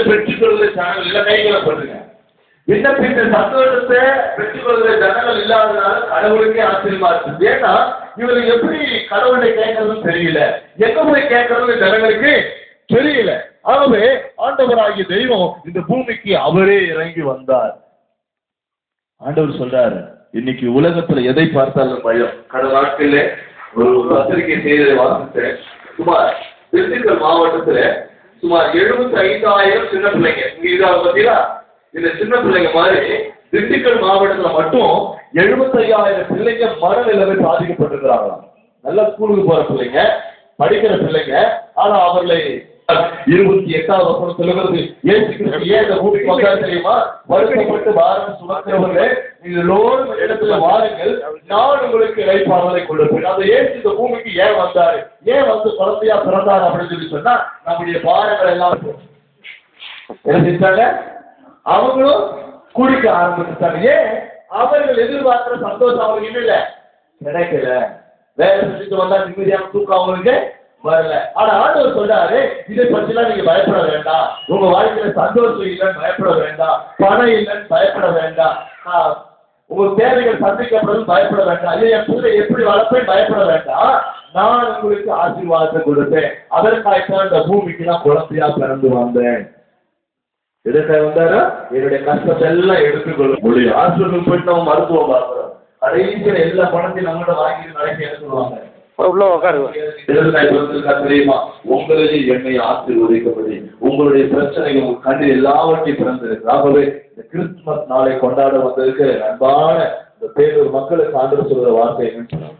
பெற்றுக்கொள்கிற ஜனங்கள் இல்ல கைகளை பண்ணுங்க. விண்ணப்பித்த சந்தோஷத்தை பெற்றுக்கொள்கிற ஜனங்கள் இல்லாதனால கடவுளுக்கே ஆச்சரியமா இருக்கு. ஏன்னா இவருக்கு எப்படி கடவுளை கேட்கறதுன்னு தெரியல, எங்க போய் கேட்கறதுன்னு ஜனங்களுக்கு தெரியல. ஆகவே ஆண்டவராகிய தெய்வம் இந்த பூமிக்கு அவரே இறங்கி வந்தார். ஆண்டவர் சொல்றாரு, இன்னைக்கு உலகத்துல எதை பார்த்தாலும் பயம். கடந்த நாட்கள்ல ஒரு பத்திரிகை செய்தியை வாசித்தேன். சுமார் திண்டுக்கல் மாவட்டத்துல சுமார் 75,000 சின்ன பிள்ளைங்க, இங்க இதாக பார்த்தீங்களா, இந்த சின்ன பிள்ளைங்க மாதிரி திண்டுக்கல் மாவட்டத்துல மட்டும் 75,000 பிள்ளைங்க மனநிலைமை பாதிக்கப்பட்டிருக்கிறாங்களாம். நல்ல ஸ்கூலுக்கு போற பிள்ளைங்க, படிக்கிற பிள்ளைங்க. ஆனா அவர்களை 28வது வசனம் சொல்லுகிறது, ஏன் இந்த பூமிக்கு வந்தார் தெரியுமா? வருத்தப்பட்டு பாரம் சுமக்கிறவர்களே, எல்லோரும் இடத்துல வாருங்கள், நான் உங்களுக்கு இளைப்பாறுதலை கொடுப்பேன். அந்த ஏன் இந்த பூமிக்கு ஏன் வந்தாரு, ஏன் வந்து குழந்தையா பிறந்தாரு அப்படின்னு சொல்லி சொன்னா, நம்முடைய பாரங்கள் எல்லாம் என்ன செஞ்சாங்க, அவங்களும் குடிக்க ஆரம்பிச்சுட்டாங்க. ஏன்? அவர்கள் எதிர்பார்க்கிற சந்தோஷம் அவங்களுக்கு இல்ல, கிடைக்கல. வேலை செஞ்சுட்டு வந்தா நிம்மதியான தூக்கம் அவங்களுக்கு வரல. ஆனா ஆண்டவர் சொல்றாரு, இதை பற்றிலாம் நீங்க பயப்பட வேண்டாம். உங்க வாழ்க்கையில சந்தோஷம் இல்லைன்னு பயப்பட வேண்டாம், பணம் இல்லைன்னு பயப்பட வேண்டாம், உங்க தேவைகள் சந்திக்கப்படுறது பயப்பட வேண்டாம், இல்லை என் பிள்ளை எப்படி வளர்ப்பேன் பயப்பட வேண்டாம். நான் உங்களுக்கு ஆசீர்வாதத்தை கொடுப்பேன். அதற்காகத்தான் இந்த பூமிக்கு நான் குழந்தையா பிறந்து வந்தேன். எதுக்காக வந்தாரா? என்னுடைய கஷ்டத்தை எல்லாம் எடுத்துக்கொள்ள முடியும். ஹாஸ்பிட்டலுக்கு போயிட்டு நம்ம மருத்துவம் பார்க்கிறோம், கடைசியில எல்லா பணத்தையும் நம்மகிட்ட வாங்கிட்டு நடக்க எடுத்துருவாங்க. தெரியுமா, உங்களையும் என்னை ஆசீர்வதிக்கப்படி உங்களுடைய பிரச்சனைகள் உங்க கண்ணில் எல்லாவற்றையும் பிறந்திருக்கு. ஆகவே இந்த கிறிஸ்துமஸ் நாளை கொண்டாட வந்ததுக்கு அன்பான இந்த பேரூர் மக்களுக்கு ஆண்டவர் சொல்ற வார்த்தை என்னன்னு